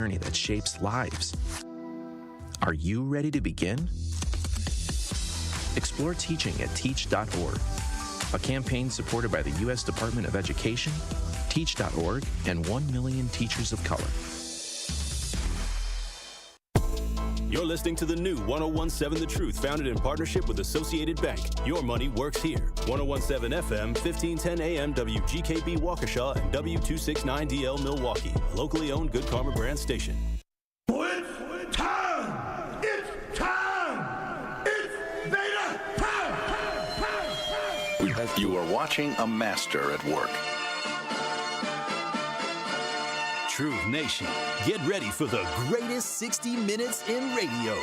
journey that shapes lives. Are you ready to begin? Explore teaching at teach.org, a campaign supported by the U.S. Department of Education, Teach.org, and 1 million teachers of color. You're listening to the new 1017 The Truth, founded in partnership with Associated Bank. Your money works here. 1017 FM, 1510 AM, WGKB Waukesha, and W269DL Milwaukee. A locally owned Good Karma brand station. It's time! It's time! It's beta time! You are watching a master at work. Truth Nation, get ready for the greatest 60 minutes in radio,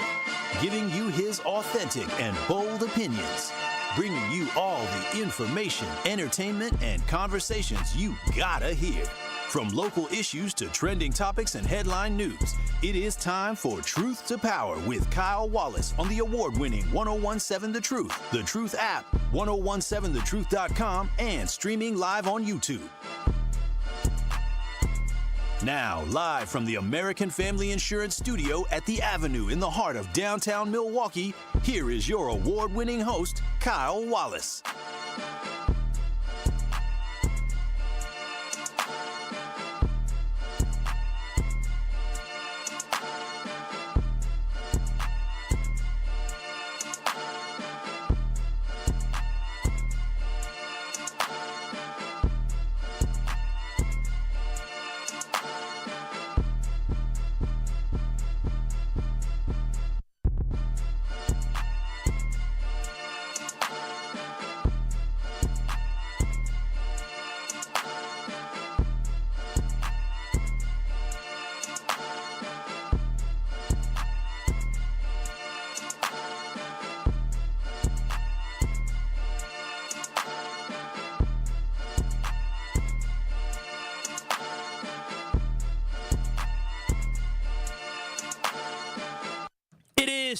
giving you his authentic and bold opinions, bringing you all the information, entertainment, and conversations you gotta hear. From local issues to trending topics and headline news, it is time for Truth to Power with Kyle Wallace on the award-winning 1017 The Truth app, 1017thetruth.com, and streaming live on YouTube. Now, live from the American Family Insurance Studio at the Avenue in the heart of downtown Milwaukee, here is your award-winning host, Kyle Wallace.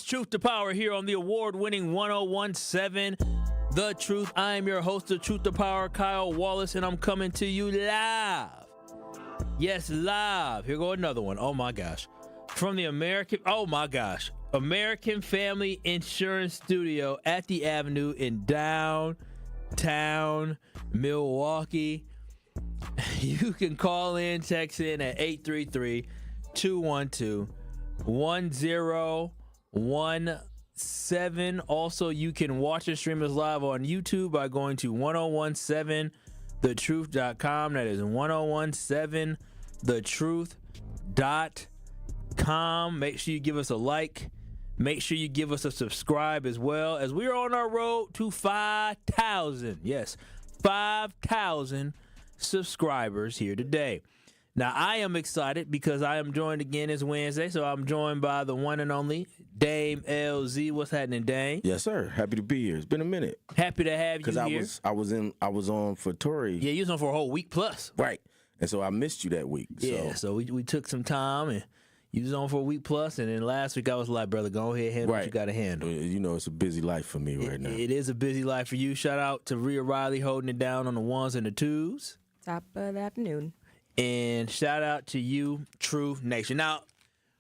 Truth to Power here on the award-winning 1017 The Truth. I am your host of Truth to Power, Kyle Wallace, and I'm coming to you live. Yes, live. Here go another one. Oh my gosh. From the American Family Insurance Studio at the Avenue in downtown Milwaukee. You can call in, text in at 833-212-1017. Also, you can watch and stream us live on YouTube by going to 1017thetruth.com. That is 1017thetruth.com. Make sure you give us a like. Make sure you give us a subscribe as well, as we are on our road to 5,000. Yes, 5,000 subscribers here today. Now, I am excited because I am joined again this Wednesday, so I'm joined by the one and only Dame LZ. What's happening, Dame? Yes, sir. Happy to be here. It's been a minute. Happy to have you here. Because I was on for Tory. Yeah, you was on for a whole week plus. Right. And so I missed you that week. Yeah, so we took some time, and you was on for a week plus, and then last week I was like, brother, go ahead and handle what you got to handle. You know, it's a busy life for me right now. It is a busy life for you. Shout out to Rhea Riley holding it down on the ones and the twos. Top of the afternoon. And shout out to you, Truth Nation. Now,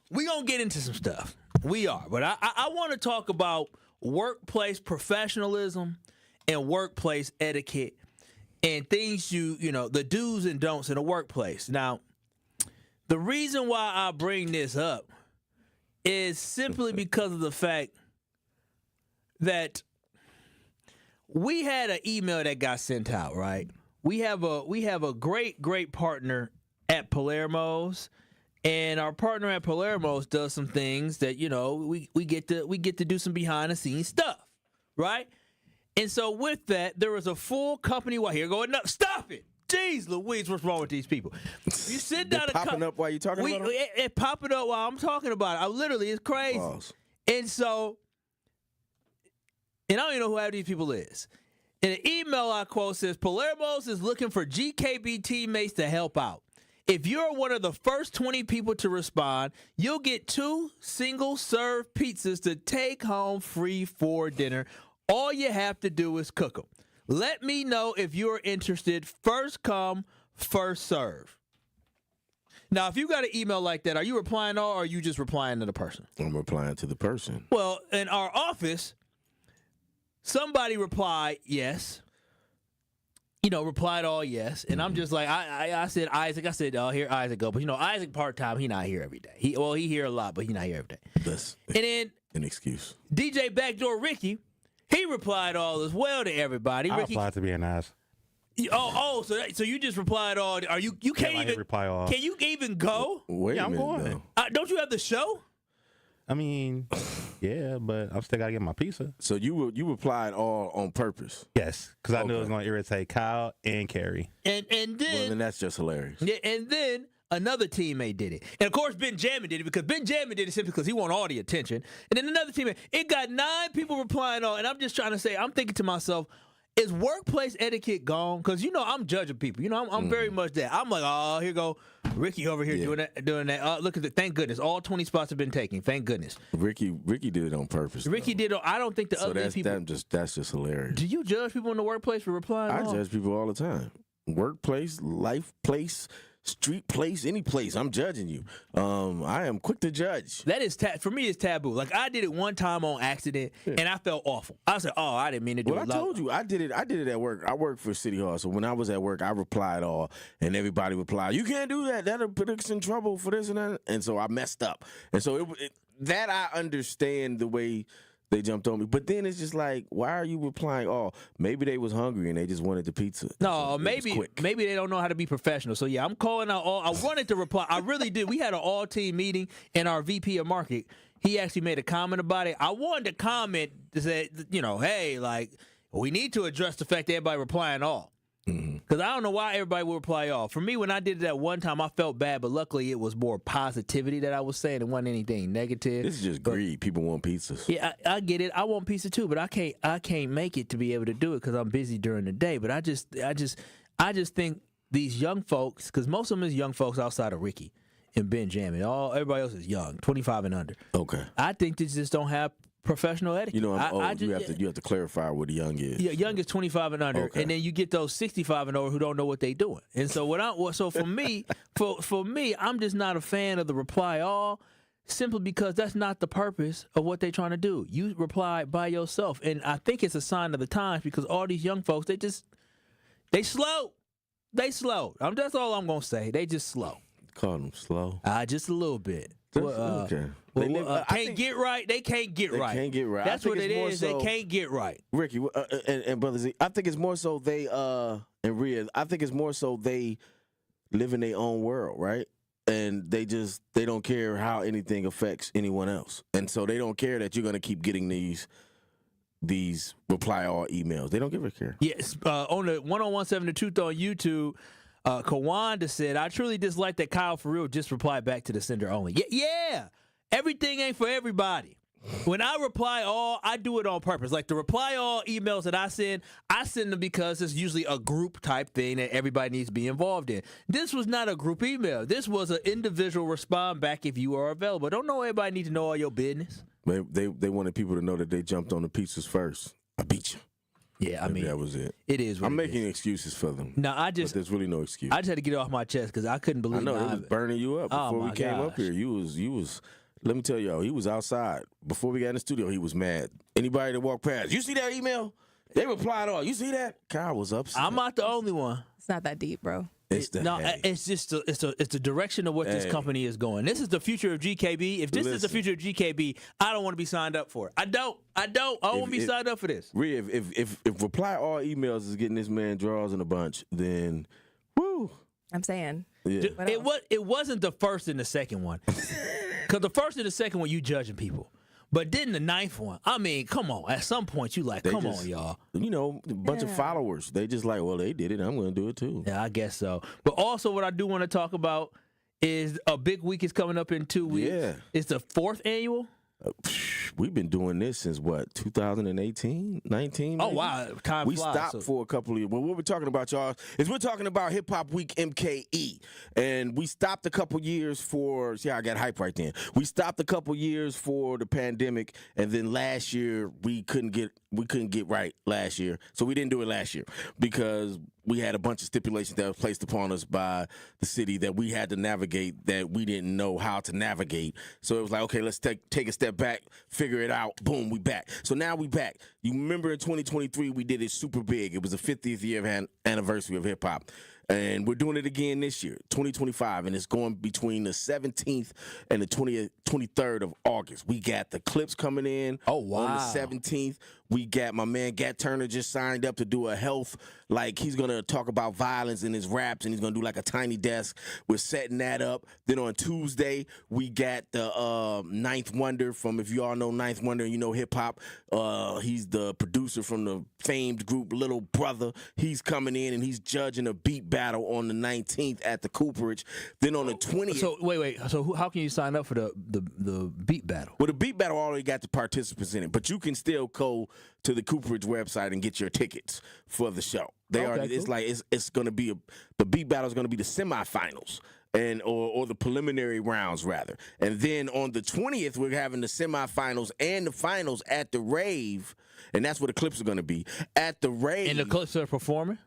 we're going to get into some stuff. We are. But I want to talk about workplace professionalism and workplace etiquette and things you know, the do's and don'ts in the workplace. Now, the reason why I bring this up is simply because of the fact that we had an email that got sent out, right? We have a great partner at Palermo's, and our partner at Palermo's does some things that, you know, we get to do some behind the scenes stuff, right? And so with that, there was a full company wide. Here going, no, stop it. Jeez Louise, what's wrong with these people? You sit down. Popping up while you're talking about them? It popping up while I'm talking about it. It's crazy. Balls. And so, and I don't even know who half these people is. In an email I quote says, Palermo's is looking for GKB teammates to help out. If you're one of the first 20 people to respond, you'll get 2 single-serve pizzas to take home free for dinner. All you have to do is cook them. Let me know if you're interested. First come, first serve. Now, if you got an email like that, are you replying all, or are you just replying to the person? I'm replying to the person. Well, in our office, somebody replied yes. Replied all yes. And I'm just like, I said Isaac. I said, oh, here Isaac go. But, Isaac part-time, he not here every day. He here a lot, but he not here every day. That's and then an excuse. DJ Backdoor Ricky, he replied all as well to everybody. I Ricky, replied to being ass. So you just replied all. Are you can't even reply all. Can you even go? Wait a I'm minute, going. though. Don't you have the show? I mean, yeah, but I'm still got to get my pizza. So you replied all on purpose? Yes, because I knew it was Okay. going to irritate Kyle and Carrie. And Well, then then that's just hilarious. yeah, and then another teammate did it. And of course Ben Jammin did it because Ben Jammin did it simply because he wanted all the attention. And then another teammate, it got 9 people replying all, and I'm just trying to say, I'm thinking to myself, is workplace etiquette gone? Because I'm judging people. I'm very much that. I'm like, oh, here go Ricky over here doing that. Look at it. Thank goodness, all 20 spots have been taken. Thank goodness. Ricky did it on purpose. Ricky though. did. I don't think the So other people. that's just hilarious. Do you judge people in the workplace for replying? I all? judge people all the time. Workplace, life place, street place, any place. I'm judging you. I am quick to judge. That is for me. It's taboo. Like I did it one time on accident, and I felt awful. I said, "Oh, I didn't mean to do Well, it." I told you, I did it at work. I worked for City Hall, so when I was at work, I replied all, and everybody replied, "You can't do that. That'll put us in trouble for this and that." And so I messed up. And so that I understand the way they jumped on me. But then it's just like, why are you replying all? Maybe they was hungry and they just wanted the pizza. No, So it was quick. maybe they don't know how to be professional. So yeah, I'm calling out all. I wanted to reply. I really did. We had an all-team meeting, and our VP of market, he actually made a comment about it. I wanted to comment to say, hey, like we need to address the fact that everybody replying all. Because I don't know why everybody would reply all. For me, when I did it that one time, I felt bad, but luckily it was more positivity that I was saying. It wasn't anything negative. This is just greed. People want pizzas. Yeah, I get it. I want pizza too, but I can't make it to be able to do it because I'm busy during the day. But I just think these young folks, because most of them is young folks outside of Ricky and Ben Jammin. Everybody else is young, 25 and under. Okay. I think they just don't have professional etiquette. I'm old. You have to clarify what a young is. Yeah, young is 25 and under, Okay. and then you get those 65 and over who don't know what they doing. And so for me, I'm just not a fan of the reply all, simply because that's not the purpose of what they're trying to do. You reply by yourself, and I think it's a sign of the times because all these young folks, they slow. They slow. That's all I'm gonna say. They just slow. Call them slow. Just a little bit. Okay. Can't get right. They can't get right. They can't get right. That's what it is. So, they can't get right. Ricky and Brother Z, I think it's more so they and Rhea, I think it's more so they live in their own world, right? And they don't care how anything affects anyone else, and so they don't care that you're gonna keep getting these reply all emails. They don't give a care. Yes, on the 101.7 The Truth on YouTube, Kawanda said, "I truly dislike that Kyle for real just replied back to the sender only." Yeah. Everything ain't for everybody. When I reply all, I do it on purpose. Like the reply all emails that I send them because it's usually a group type thing that everybody needs to be involved in. This was not a group email. This was an individual respond back if you are available. Don't know everybody need to know all your business. They wanted people to know that they jumped on the pizzas first. I beat you. Yeah, I mean, that was it. It is what I'm it making is. excuses for them. No, But there's really no excuse. I just had to get it off my chest because I couldn't believe I know none it was of it. burning you up Oh, before we my came up gosh. here. You was. Let me tell y'all, he was outside before we got in the studio. He was mad. Anybody that walked past, you see that email? They replied all. You see that? Kyle was upset. I'm not the only one. It's not that deep, bro. It's the hey. It's just it's the direction of what this Hey. company is going. This is the future of GKB. If this is the Listen. future of GKB, I don't want to be signed up for it. I don't want to be signed up for this. Rhea, if reply all emails is getting this man draws in a bunch, then woo. I'm saying. Yeah. What else? It wasn't the first and the second one. Because the first and the second one, you judging people. But then the ninth one, I mean, come on. At some point, you like, They come just- on, y'all. A bunch of followers. They just like, well, they did it. I'm going to do it too. Yeah, I guess so. But also what I do want to talk about is a big week is coming up in 2 weeks. Yeah. It's the 4th annual. We've been doing this since what, 2018, 19? Oh, maybe? wow. Time We flies. stopped So- for a couple of years. Well, what we're talking about, y'all, is we're talking about Hip Hop Week MKE. And we stopped a couple years for, see, I got hype right then. We stopped a couple years for the pandemic, and then last year we couldn't get right last year. So we didn't do it last year because we had a bunch of stipulations that were placed upon us by the city that we had to navigate that we didn't know how to navigate. So it was like, okay, let's take a step back, figure it out. Boom, we back. So now we back. You remember in 2023 we did it super big. It was the 50th year anniversary of hip hop. And we're doing it again this year, 2025, and it's going between the 17th and the 23rd of August. We got the Clips coming in on the 17th. We got my man Gat Turner just signed up to do a health, like he's going to talk about violence in his raps, and he's going to do like a tiny desk. We're setting that up. Then on Tuesday, we got the Ninth Wonder from, if you all know Ninth Wonder and you know hip-hop, he's the producer from the famed group Little Brother. He's coming in, and he's judging a beat battle on the 19th at the Cooperage. Then on the 20th. So wait. So how can you sign up for the beat battle? Well, the beat battle already got the participants in it, but you can still go to the Cooperage website and get your tickets for the show. It's like it's going to be the beat battle is going to be the semifinals and or the preliminary rounds rather. And then on the 20th we're having the semifinals and the finals at the Rave, and that's where the Clips are going to be at the Rave. And the Clips are performing?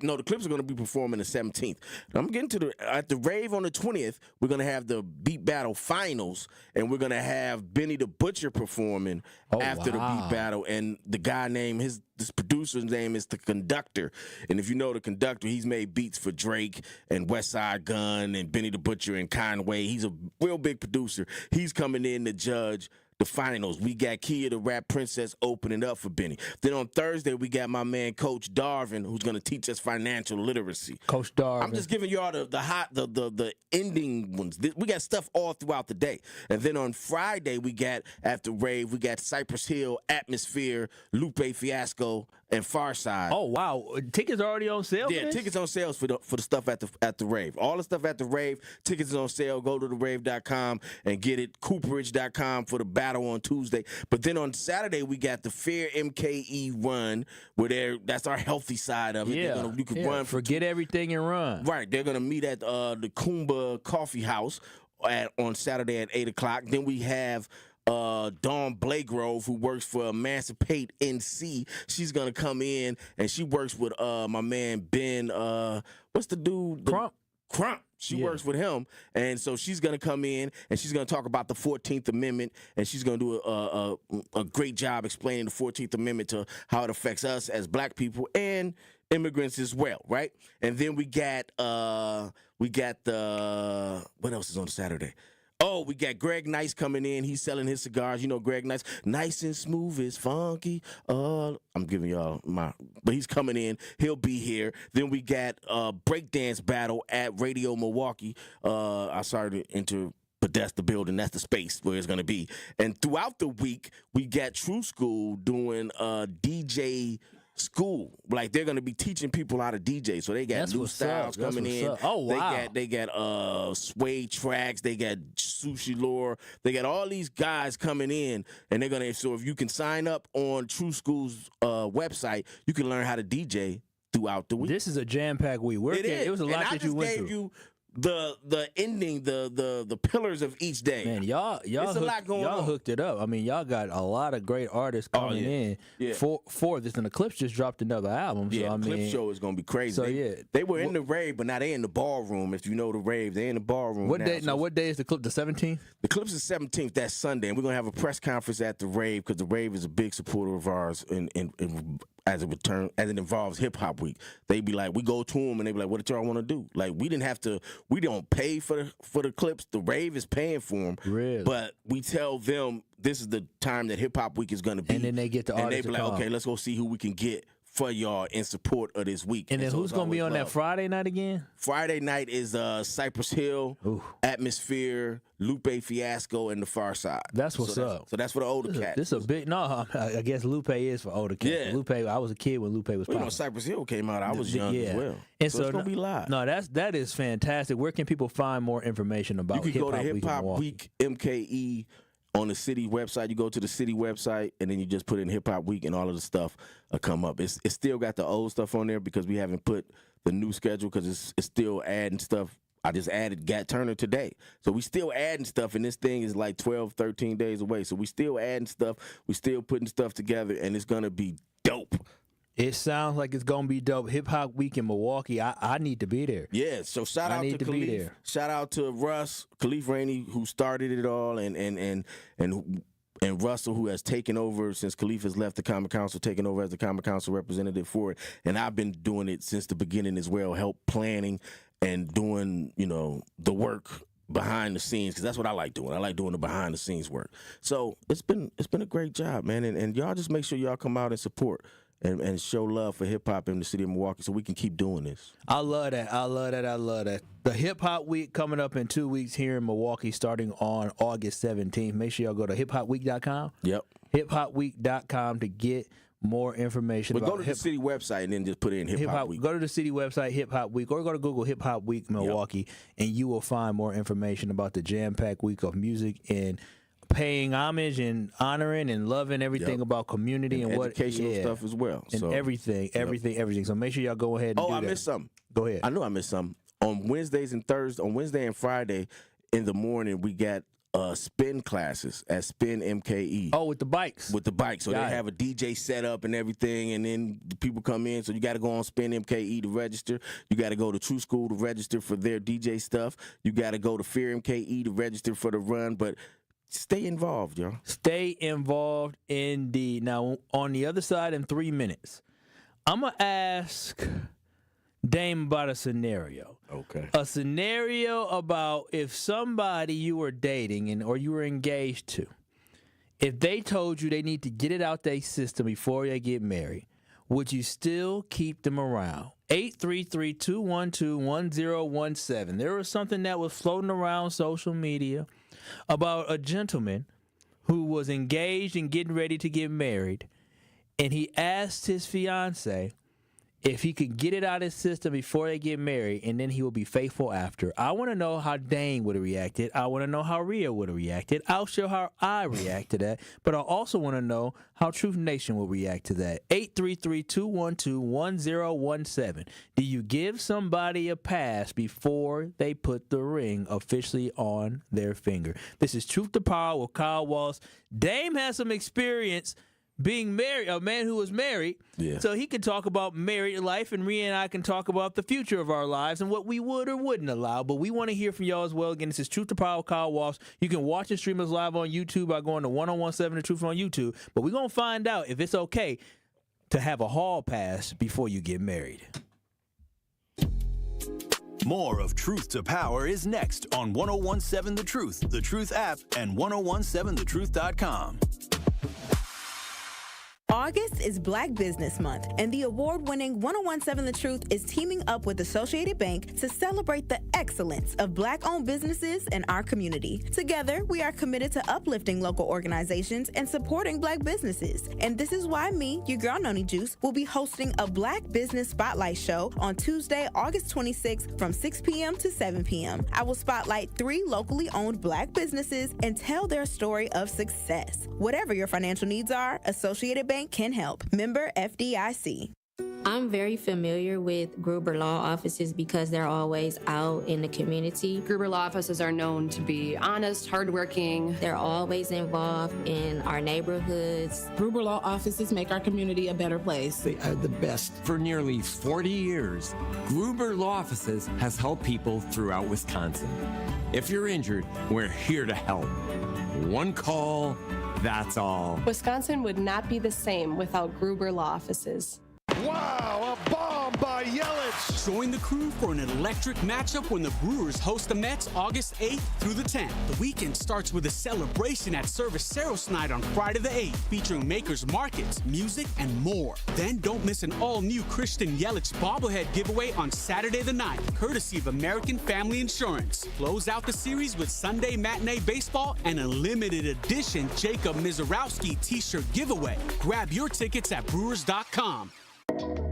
No, the Clips are going to be performing the 17th. I'm getting to at the Rave on the 20th. We're going to have the Beat Battle finals, and we're going to have Benny the Butcher performing after the Beat Battle. And the guy this producer's name is The Conductor. And if you know The Conductor, he's made beats for Drake and West Side Gun and Benny the Butcher and Conway. He's a real big producer. He's coming in to judge the finals. We got Kia the Rap Princess opening up for Benny. Then on Thursday, we got my man Coach Darvin, who's going to teach us financial literacy. Coach Darvin. I'm just giving y'all the ending ones. We got stuff all throughout the day. And then on Friday, we got after Rave, we got Cypress Hill, Atmosphere, Lupe Fiasco, and Farside. Oh wow, tickets are already on sale. Yeah, tickets on sales for the stuff at the Rave. All the stuff at the Rave, tickets is on sale. Go to therave.com and get it. Cooperage.com for the battle on Tuesday. But then on Saturday we got the Fair MKE run, where that's our healthy side of it. Yeah, you can run. Forget everything and run. Right, they're gonna meet at the Kumba Coffee House on Saturday at 8:00. Then we have Dawn Blagrove, who works for Emancipate NC. She's gonna come in and she works with my man Ben. What's the dude? Crump. She works with him, and so she's gonna come in and she's gonna talk about the 14th Amendment, and she's gonna do a great job explaining the 14th Amendment to how it affects us as Black people and immigrants as well, right? And then we got the what else is on Saturday? Oh, we got Greg Nice coming in. He's selling his cigars. You know Greg Nice. Nice and smooth is funky. I'm giving y'all but he's coming in. He'll be here. Then we got breakdance battle at Radio Milwaukee. I started to but that's the building. That's the space where it's going to be. And throughout the week, we got True School doing DJ school. Like they're gonna be teaching people how to DJ. So they got new styles coming in. Oh wow. They got Sway Tracks, they got Sushi Lore, they got all these guys coming in, and they're gonna, so if you can sign up on True School's website, you can learn how to DJ throughout the week. This is a jam-packed week. It was a lot that you went through. You the ending, the pillars of each day. Man, y'all hooked it up. I mean, y'all got a lot of great artists coming in for this, and the Clips just dropped another album. Yeah, so, the Clips show is gonna be crazy. So they were in the Rave, but now they in the ballroom. If you know the Rave, they in the ballroom. What day? Now, what day is the Clip? The 17th. The Clips is 17th. That's Sunday, and we're gonna have a press conference at the Rave because the Rave is a big supporter of ours. As it involves Hip Hop Week, they be like, we go to them and they be like, what did y'all want to do? Like, we don't pay for the Clips. The Rave is paying for them. Really? But we tell them this is the time that Hip Hop Week is going to be. And then they get the artists. And they be like, okay, let's go see who we can get for y'all in support of this week. And then who's going to be on that Friday night again? Friday night is Cypress Hill, Atmosphere, Lupe Fiasco, and the Far Side. That's what's up. So that's for the older cats. This is a big, I guess Lupe is for older cats. Yeah. Lupe, I was a kid when Lupe was popping. Cypress Hill came out, I was young as well. And so it's going to be live. No, that is fantastic. Where can people find more information about Hip Hop Week? You can go to Hip Hop Week MKE on the city website. You go to the city website, and then you just put in Hip Hop Week, and all of the stuff will come up. It's still got the old stuff on there because we haven't put the new schedule because it's still adding stuff. I just added Gat Turner today. So we still adding stuff, and this thing is like 12, 13 days away. So we still adding stuff. We still putting stuff together, and it's going to be dope. It sounds like it's gonna be dope. Hip Hop Week in Milwaukee. I need to be there. Yeah, so shout out to Khalif. Shout out to Russ, Khalif Rainey, who started it all, and Russell, who has taken over since Khalif has left the Common Council, taken over as the Common Council representative for it. And I've been doing it since the beginning as well, help planning and doing, the work behind the scenes, because that's what I like doing. I like doing the behind the scenes work. So it's been a great job, man. And y'all just make sure y'all come out and support and show love for hip hop in the city of Milwaukee so we can keep doing this. I love that. The Hip Hop Week coming up in 2 weeks here in Milwaukee starting on August 17th. Make sure y'all go to hiphopweek.com. Yep. hiphopweek.com to get more information. But go to the city website and then just put in Hip Hop Week. Go to the city website, Hip Hop Week, or go to Google Hip Hop Week Milwaukee, and you will find more information about the jam-packed week of music and paying homage and honoring and loving everything about community and what educational stuff as well. And so, everything. So make sure y'all go ahead and do that. I missed something. Go ahead. I know I missed something. On Wednesday and Friday in the morning, we got spin classes at Spin MKE. Oh, with the bikes. So they have a DJ set up and everything, and then the people come in. So you got to go on Spin MKE to register. You got to go to True School to register for their DJ stuff. You got to go to Fear MKE to register for the run. But stay involved, y'all. Stay involved indeed. Now, on the other side in 3 minutes, I'm going to ask Dame about a scenario. Okay. A scenario about if somebody you were dating or you were engaged to, if they told you they need to get it out their system before they get married, would you still keep them around? 833-212-1017. There was something that was floating around social media about a gentleman who was engaged and getting ready to get married, and he asked his fiance if he could get it out of his system before they get married, and then he will be faithful after. I want to know how Dane would have reacted. I want to know how Rhea would have reacted. I'll show how I react to that. But I also want to know how Truth Nation will react to that. 833-212-1017. Do you give somebody a pass before they put the ring officially on their finger? This is Truth to Power with Kyle Walsh. Dame has some experience being married, a man who was married, so he can talk about married life, and Rhea and I can talk about the future of our lives and what we would or wouldn't allow. But we want to hear from y'all as well. Again, this is Truth to Power, Kyle Walsh. You can watch and stream us live on YouTube by going to 1017 The Truth on YouTube. But we're going to find out if it's okay to have a hall pass before you get married. More of Truth to Power is next on 1017 The Truth app, and 1017thetruth.com. August is Black Business Month, and the award-winning 1017 The Truth is teaming up with Associated Bank to celebrate the excellence of Black-owned businesses in our community. Together, we are committed to uplifting local organizations and supporting Black businesses. And this is why me, your girl Noni Juice, will be hosting a Black Business Spotlight Show on Tuesday, August 26th from 6 p.m. to 7 p.m. I will spotlight 3 locally owned Black businesses and tell their story of success. Whatever your financial needs are, Associated Bank can help. Member FDIC. I'm very familiar with Gruber Law Offices because they're always out in the community. Gruber Law Offices are known to be honest, hardworking. They're always involved in our neighborhoods. Gruber Law Offices make our community a better place. They are the best. For nearly 40 years, Gruber Law Offices has helped people throughout Wisconsin. If you're injured, we're here to help. One call, that's all. Wisconsin would not be the same without Gruber Law Offices. Wow, a bomb by Yelich. Join the crew for an electric matchup when the Brewers host the Mets August 8th through the 10th. The weekend starts with a celebration at Cerveceros Night on Friday the 8th, featuring makers markets, music, and more. Then don't miss an all-new Christian Yelich bobblehead giveaway on Saturday the 9th, courtesy of American Family Insurance. Close out the series with Sunday matinee baseball and a limited edition Jacob Mizorowski t-shirt giveaway. Grab your tickets at Brewers.com.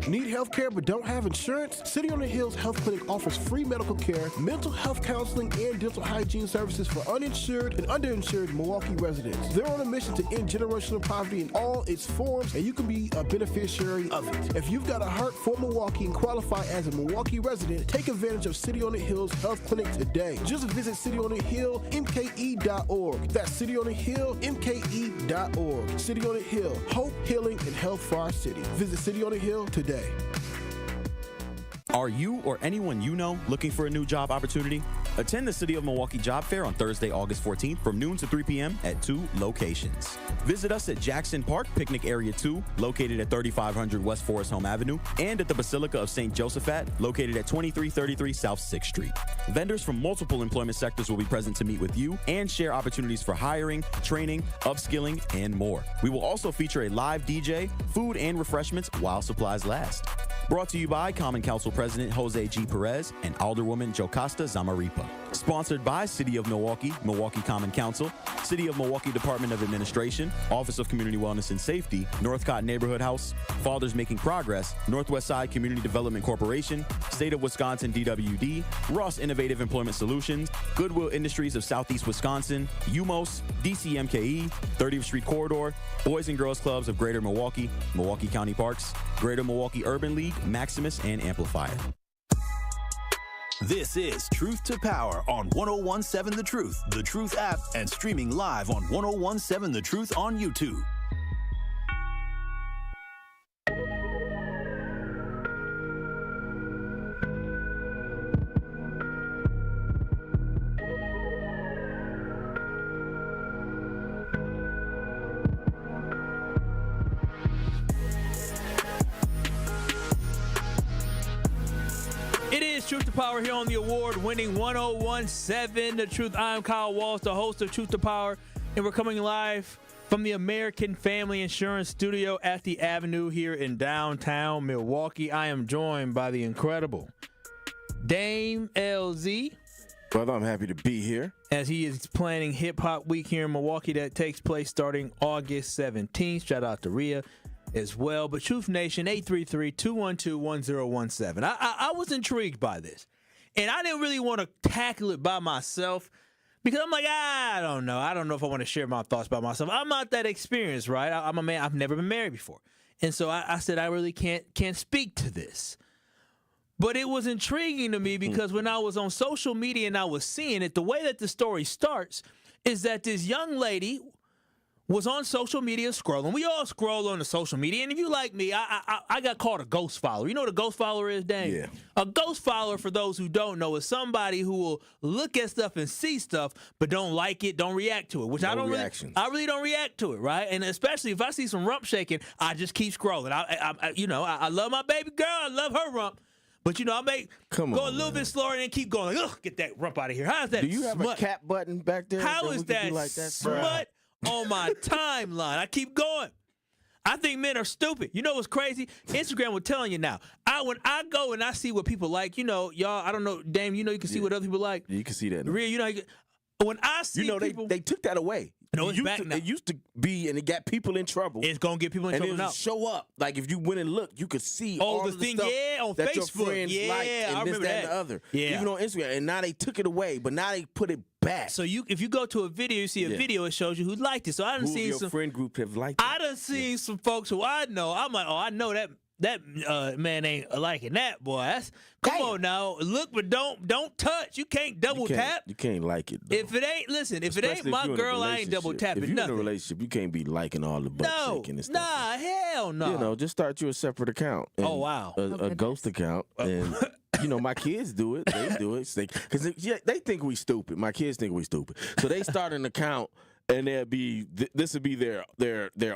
Need health care but don't have insurance? City on the Hills Health Clinic offers free medical care, mental health counseling, and dental hygiene services for uninsured and underinsured Milwaukee residents. They're on a mission to end generational poverty in all its forms, and you can be a beneficiary of it. If you've got a heart for Milwaukee and qualify as a Milwaukee resident, take advantage of City on the Hills Health Clinic today. Just visit cityonthehillmke.org. That's cityonthehillmke.org. City on the Hill, hope, healing, and health for our city. Visit City on the Hill today. Are you or anyone you know looking for a new job opportunity? Attend the City of Milwaukee Job Fair on Thursday, August 14th from noon to 3 p.m. at 2 locations. Visit us at Jackson Park, Picnic Area 2, located at 3500 West Forest Home Avenue, and at the Basilica of St. Josephat, located at 2333 South 6th Street. Vendors from multiple employment sectors will be present to meet with you and share opportunities for hiring, training, upskilling, and more. We will also feature a live DJ, food, and refreshments while supplies last. Brought to you by Common Council President Jose G. Perez and Alderwoman Jocasta Zamaripa. Sponsored by City of Milwaukee, Milwaukee Common Council, City of Milwaukee Department of Administration, Office of Community Wellness and Safety, Northcott Neighborhood House, Fathers Making Progress, Northwest Side Community Development Corporation, State of Wisconsin DWD, Ross Innovative Employment Solutions, Goodwill Industries of Southeast Wisconsin, UMOS, DCMKE, 30th Street Corridor, Boys and Girls Clubs of Greater Milwaukee, Milwaukee County Parks, Greater Milwaukee Urban League, Maximus, and Amplifier. This is Truth to Power on 1017 The Truth app, and streaming live on 1017 The Truth on YouTube. Truth to Power here on the award-winning 1017 The Truth. I'm Kyle Walsh, the host of Truth to Power, and we're coming live from the American Family Insurance Studio at the Avenue here in downtown Milwaukee. I am joined by the incredible Dame LZ. Brother, I'm happy to be here. As he is planning Hip Hop Week here in Milwaukee that takes place starting August 17th. Shout out to Rhea as well. But Truth Nation, 833-212-1017. I was intrigued by this. And I didn't really want to tackle it by myself because I'm like, I don't know. I don't know if I want to share my thoughts by myself. I'm not that experienced, right? I'm a man. I've never been married before. And so I said I really can't speak to this. But it was intriguing to me because when I was on social media and I was seeing it, the way that the story starts is that this young lady was on social media scrolling. We all scroll on the social media, and if you like me, I got called a ghost follower. You know what a ghost follower is, Dane? Yeah. A ghost follower, for those who don't know, is somebody who will look at stuff and see stuff, but don't like it, don't react to it. Which I really don't react to it, right? And especially if I see some rump shaking, I just keep scrolling. I love my baby girl. I love her rump. But, I may go a little bit slower and then keep going. Like, ugh, get that rump out of here. How's that? Do you have a cap button back there? How is that smut on my timeline? I keep going. I think men are stupid. You know what's crazy? Instagram was telling you now. When I go and I see what people like, y'all, I don't know, Dame, you can see what other people like. You can see that. Rhea, when I see people. They took that away. No, it's back now. It used to be, and it got people in trouble. It's going to get people in trouble now. And it would show up. Like, if you went and looked, you could see all the thing, stuff on that Facebook. your friends liked, and I this, remember that, and the other. Yeah. Even on Instagram. And now they took it away, but now they put it back. So if you go to a video, you see a video, it shows you who liked it. So I done seen your friend group have liked it. I done seen some folks who I know. I'm like, I know that man ain't liking that, boy. Come on now, look, but don't touch. You can't double tap. You can't like it, though. If it ain't my girl, I ain't double tapping. If you're nothing. in a relationship, you can't be liking all the butt shaking and stuff. Nah, hell no. Just start you a separate account. Oh wow, a ghost account, and my kids do it. They do it because they think we stupid. My kids think we stupid, so they start an account, and this would be their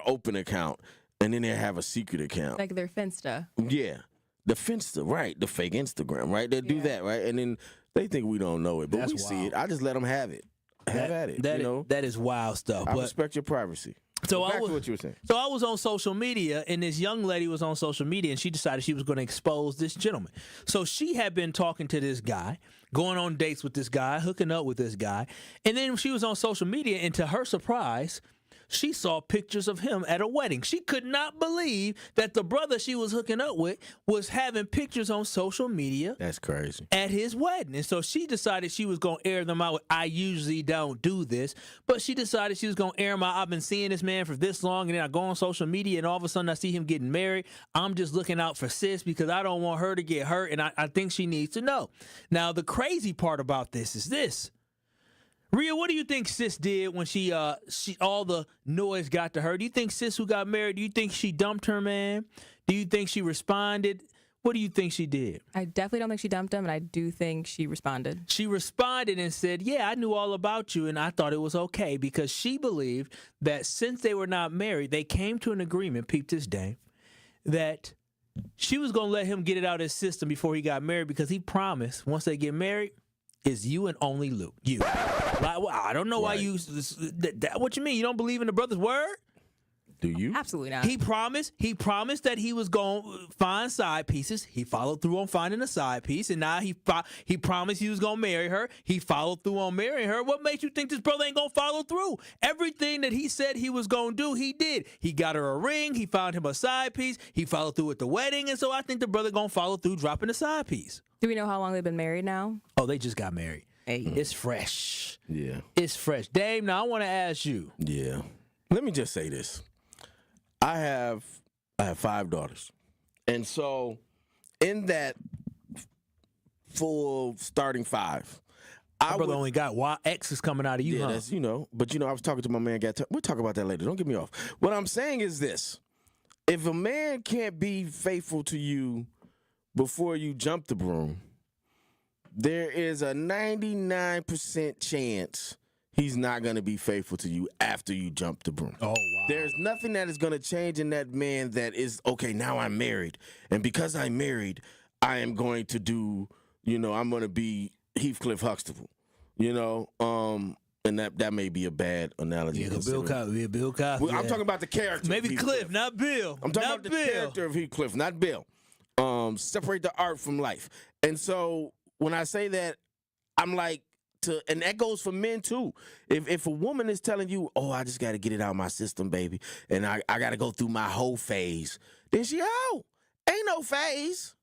open account. And then they have a secret account. Like their Finsta. Yeah. The Finsta, right. The fake Instagram, right? They do that, right? And then they think we don't know it, but we see it. I just let them have it. Have at it. That is wild stuff. I respect your privacy. So back to what you were saying. So I was on social media, and this young lady was on social media, and she decided she was going to expose this gentleman. So she had been talking to this guy, going on dates with this guy, hooking up with this guy, and then she was on social media, and to her surprise, she saw pictures of him at a wedding. She could not believe that the brother she was hooking up with was having pictures on social media. That's crazy. At his wedding. And so she decided she was going to air them out. I usually don't do this, but she decided she was going to air them out. I've been seeing this man for this long, and then I go on social media, and all of a sudden I see him getting married. I'm just looking out for sis because I don't want her to get hurt, and I think she needs to know. Now, the crazy part about this is this. Rhea, what do you think sis did when she all the noise got to her? Do you think sis who got married, do you think she dumped her man? Do you think she responded? What do you think she did? I definitely don't think she dumped him, and I do think she responded. She responded and said, yeah, I knew all about you, and I thought it was okay because she believed that since they were not married, they came to an agreement, peep this day, that she was going to let him get it out of his system before he got married because he promised once they get married, it's you and only Luke. You. I don't know why you. What you mean? You don't believe in the brother's word? Do you? Absolutely not. He promised that he was going to find side pieces. He followed through on finding a side piece, and now he promised he was going to marry her. He followed through on marrying her. What makes you think this brother ain't going to follow through? Everything that he said he was going to do, he did. He got her a ring. He found him a side piece. He followed through with the wedding, and so I think the brother going to follow through dropping the side piece. Do we know how long they've been married now? Oh, they just got married. Hey. It's fresh. Yeah. It's fresh. Dame, now I want to ask you. Yeah. Let me just say this. I have 5 daughters. And so in that full starting 5, My brother only got X is coming out of you, yeah, huh? that's, but I was talking to my man. We'll talk about that later. Don't get me off. What I'm saying is this. If a man can't be faithful to you before you jump the broom, there is a 99% chance he's not going to be faithful to you after you jump the broom. Oh, wow. There's nothing that is going to change in that man that is, okay, now I'm married. And because I'm married, I am going to do, I'm going to be Heathcliff Huxtable, and that may be a bad analogy. Yeah, Bill Cosby. Well, I'm talking about the character. Maybe Cliff, not Bill. I'm talking about the character of Heathcliff, not Bill. Separate the art from life. And so when I say that, I'm like, and that goes for men too. If a woman is telling you, oh, I just got to get it out of my system, baby, and I got to go through my whole phase, then she out. Ain't no phase.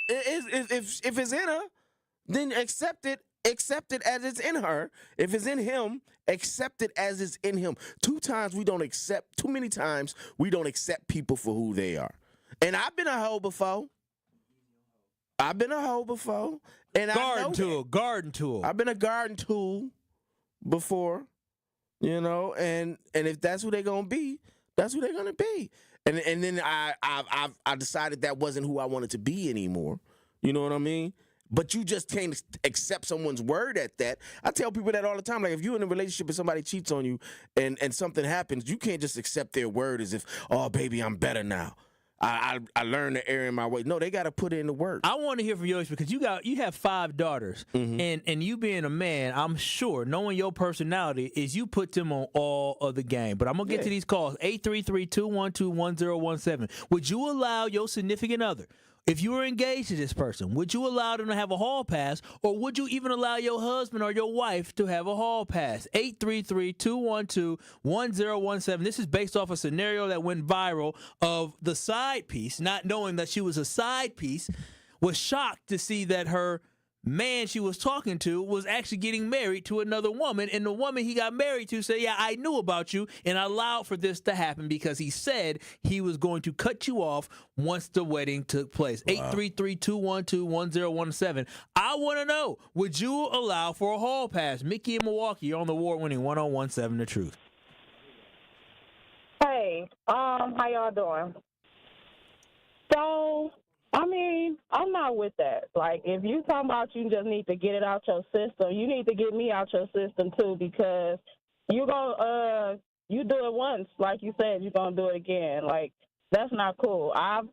If it's in her, then accept it as it's in her. If it's in him, accept it as it's in him. Too many times we don't accept people for who they are. And I've been a hoe before. And garden tool. I've been a garden tool before, and if that's who they're gonna be, that's who they're gonna be. And then I decided that wasn't who I wanted to be anymore. You know what I mean? But you just can't accept someone's word at that. I tell people that all the time. Like, if you're in a relationship and somebody cheats on you and something happens, you can't just accept their word as if, oh, baby, I'm better now. I learned to err in my way. No, they got to put in the work. I want to hear from yours because you have 5 daughters, and you being a man, I'm sure, knowing your personality, is you put them on all of the game. But I'm gonna get to these calls. 833-212-1017. Would you allow your significant other, if you were engaged to this person, would you allow them to have a hall pass, or would you even allow your husband or your wife to have a hall pass? 833-212-1017. This is based off a scenario that went viral of the side piece, not knowing that she was a side piece, was shocked to see that her man she was talking to was actually getting married to another woman, and the woman he got married to said, yeah, I knew about you and I allowed for this to happen because he said he was going to cut you off once the wedding took place. Wow. 833-212-1017. I want to know, would you allow for a hall pass? Mickey in Milwaukee, you're on the award-winning 1017 The Truth. Hey, how y'all doing? So, I'm not with that. Like, if you talking about you just need to get it out your system, you need to get me out your system too, because you do it once, like you said, you're gonna do it again. Like, that's not cool. I've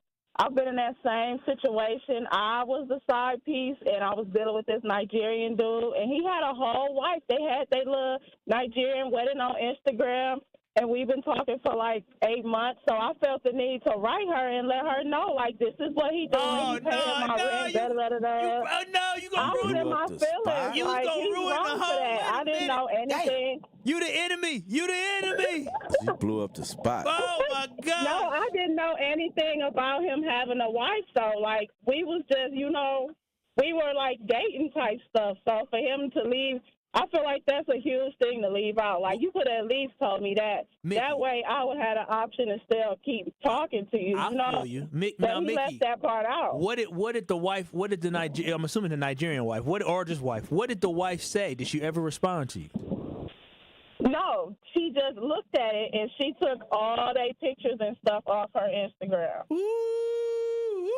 been in that same situation. I was the side piece, and I was dealing with this Nigerian dude, and he had a whole wife. They had their little Nigerian wedding on Instagram. and we've been talking for like 8 months, so I felt the need to write her and let her know, like, this is what he doing. He paying my rent, you gonna ruin ruin my feelings. You like, gonna he's ruin wrong the for whole. that. I didn't know anything. You the enemy. You the enemy. She blew up the spot. Oh my God. No, I didn't know anything about him having a wife. So, like, we was just, we were like dating type stuff. So for him to leave, I feel like that's a huge thing to leave out. Like, you could have at least told me that. Mickey. That way I would have an option to still keep talking to you. I you know? feel you. But he Mickey, left that part out. What did the wife? What did the I'm assuming the Nigerian wife. Or just wife? What did the wife say? Did she ever respond to you? No, she just looked at it and she took all their pictures and stuff off her Instagram.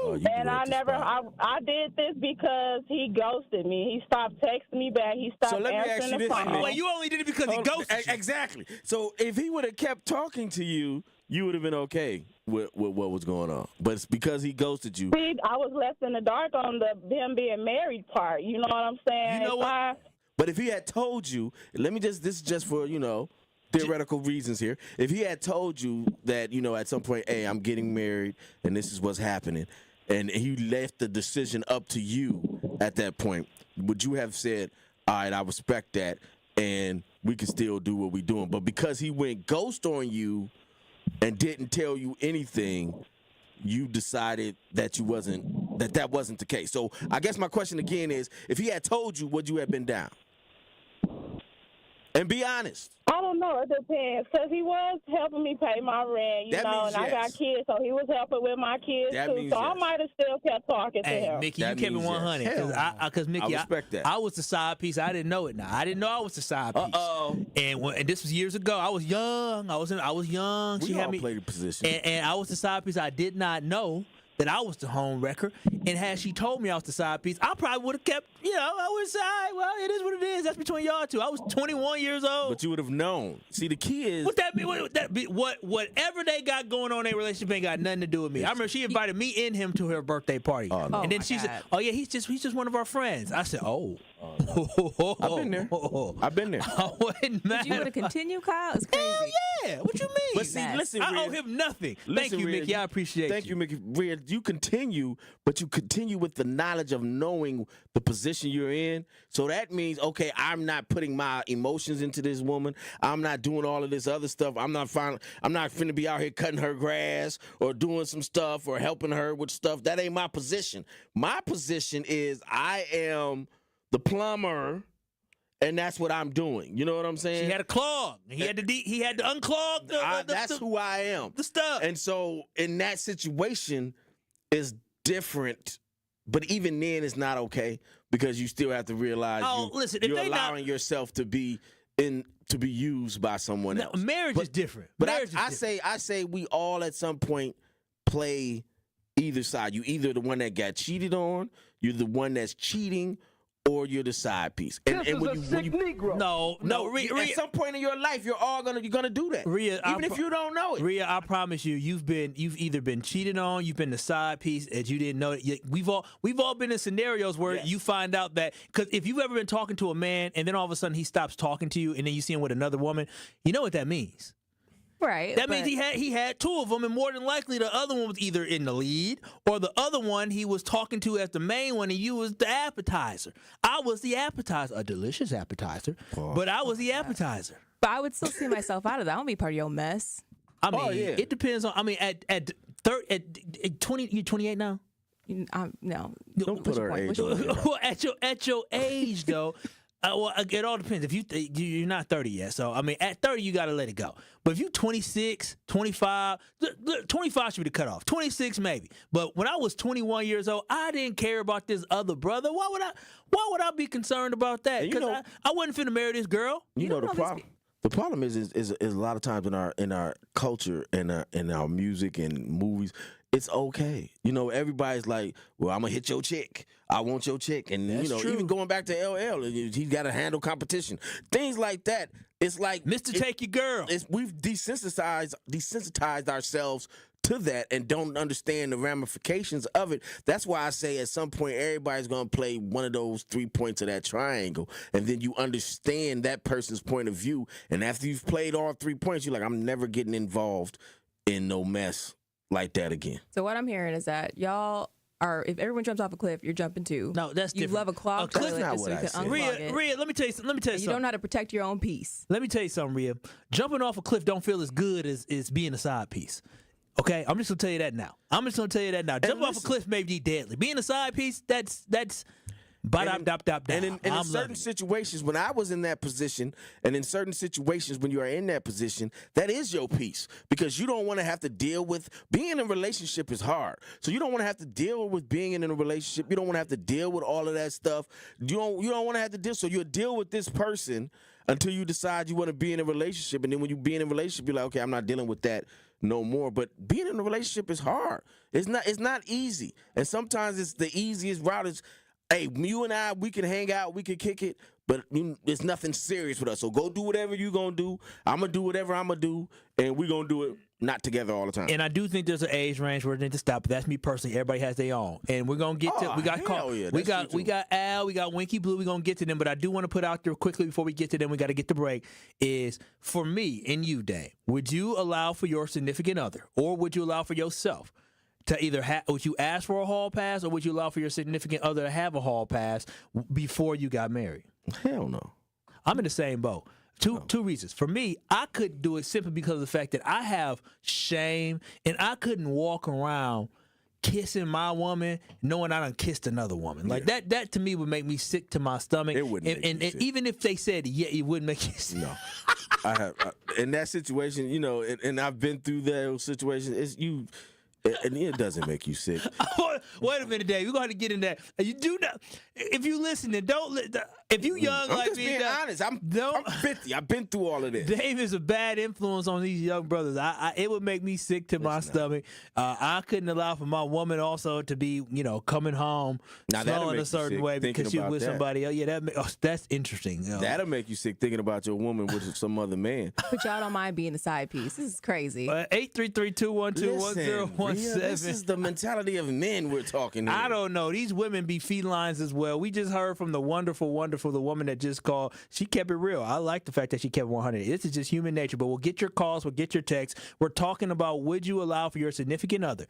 And I did this because he ghosted me. He stopped texting me back. He stopped answering the phone. Wait, you only did it because he ghosted you. Exactly. So if he would have kept talking to you, you would have been okay with what was going on. But it's because he ghosted you. See, I was left in the dark on them being married part. You know what I'm saying? You know what? But if he had told you, this is just for, theoretical reasons here. If he had told you that, at some point, hey, I'm getting married and this is what's happening, and he left the decision up to you at that point, would you have said, all right, I respect that, and we can still do what we're doing? But because he went ghost on you and didn't tell you anything, you decided that that wasn't the case. So I guess my question again is, if he had told you, would you have been down? And be honest. I don't know. It depends. Because he was helping me pay my rent, and I got kids, so he was helping with my kids, too. So I might have still kept talking to him. Mickey, you kept it 100. Because Mickey, I respect that. I was the side piece. I didn't know it now. I didn't know I was the side piece. And this was years ago. I was young. I was young. We she had all me played the position. And I was the side piece. I did not know that I was the home wrecker. And had she told me I was the side piece, I probably would have kept, I would say, well, it is what it is. That's between y'all two. I was 21 years old. But you would have known. See, the key is... What would that be? Whatever they got going on in their relationship ain't got nothing to do with me. I remember she invited me and him to her birthday party. Oh, no. And then she said, oh, yeah, he's just one of our friends. I said, oh. I've been there. I wasn't mad. But you would have continued, Kyle? It's crazy. Hell yeah. What you mean? But see, listen, I Rhea. owe him nothing. Listen, Thank you, Rhea, Mickey. I appreciate you. Thank you, Mickey. Rhea, you continue, but you continue with the knowledge of knowing the position you're in. So that means, okay, I'm not putting my emotions into this woman. I'm not doing all of this other stuff. I'm not finna be out here cutting her grass or doing some stuff or helping her with stuff. That ain't my position. My position is I am the plumber, and that's what I'm doing. You know what I'm saying? She had a clog. He had to unclog that's who I am. The stuff. And so in that situation is different, but even then it's not okay because you still have to realize you're allowing yourself to be used by someone else. Marriage is different. But I say we all at some point play either side. You either the one that got cheated on, you're the one that's cheating, or you're the side piece. This is a sick Negro. No. At some point in your life, you're gonna do that. Rhea, even if you don't know it. Rhea, I promise you, you've either been cheated on, you've been the side piece, and you didn't know it. We've all been in scenarios where you find out that, because if you've ever been talking to a man and then all of a sudden he stops talking to you and then you see him with another woman, you know what that means. Right. That means he had two of them, and more than likely the other one was either in the lead or the other one he was talking to as the main one, and you was the appetizer. I was the appetizer, a delicious appetizer, but I was the appetizer. But I would still see myself out of that. I don't be part of your mess. I mean, it depends on. I mean, at 20, you 28 now. No. Don't put her age on. Well, at your age though. Well, it all depends. If you're not 30 yet, so I mean, at 30 you gotta let it go. But if you're 26, 25, 25 should be the cutoff. 26 maybe. But when I was 21 years old, I didn't care about this other brother. Why would I be concerned about that? Because I wasn't finna marry this girl. You know the problem. The problem is a lot of times in our culture and in our music and movies, it's okay. Everybody's like, well, I'm going to hit your chick. I want your chick. And, even going back to LL, he's got to handle competition. Things like that. It's like... Mr. Take Your Girl. We've desensitized ourselves to that and don't understand the ramifications of it. That's why I say at some point everybody's going to play one of those 3 points of that triangle, and then you understand that person's point of view. And after you've played all 3 points, you're like, I'm never getting involved in no mess like that again. So what I'm hearing is that y'all are, if everyone jumps off a cliff, you're jumping too. No, that's you different. love a clogged toilet just so you can unclog it. Rhea, let me tell you something. And you don't know how to protect your own peace. Let me tell you something, Rhea. Jumping off a cliff don't feel as good as being a side piece. Okay, I'm just gonna tell you that now. Jumping off a cliff may be deadly. Being a side piece, that's. And in certain situations, when I was in that position, and in certain situations when you are in that position, that is your piece, because you don't want to have to deal with being in a relationship is hard. So you don't want to have to deal with being in a relationship. You don't want to have to deal with all of that stuff. You don't want to have to deal. So you'll deal with this person until you decide you want to be in a relationship, and then when you be in a relationship, you're like, okay, I'm not dealing with that no more. But being in a relationship is hard. It's not easy, and sometimes it's the easiest route is, hey, you and I, we can hang out, we can kick it, but it's nothing serious with us. So go do whatever you're going to do. I'm going to do whatever I'm going to do, and we're going to do it not together all the time. And I do think there's an age range where they need to stop. But that's me personally. Everybody has their own. And we're going to get to, we got Al, we got Winky Blue, we're going to get to them. But I do want to put out there quickly before we get to them, we got to get the break, is for me and you, Dame, would you allow for your significant other, or would you allow for yourself to either would you ask for a hall pass, or would you allow for your significant other to have a hall pass before you got married? Hell no. I'm in the same boat. Two reasons. For me, I couldn't do it simply because of the fact that I have shame, and I couldn't walk around kissing my woman knowing I done kissed another woman. Like that to me would make me sick to my stomach. It wouldn't. And even if they said it wouldn't make you sick. No. I have in that situation, and I've been through those situations. It's you. And it doesn't make you sick. Wait a minute, Dave. We're going to get in that. You do not. If you listen, if you young I'm like just me, being honest. I'm 50. I've been through all of this. Dave is a bad influence on these young brothers. It would make me sick to my stomach. I couldn't allow for my woman also to be, coming home smelling a certain way because she was with somebody else. Yeah, that's interesting. That'll make you sick thinking about your woman with some other man. But y'all don't mind being a side piece. This is crazy. 833-212-1017. This is the mentality of men we're talking here. I don't know. These women be felines as well. We just heard from the wonderful, the woman that just called. She kept it real. I like the fact that she kept 100. This is just human nature. But we'll get your calls. We'll get your texts. We're talking about, would you allow for your significant other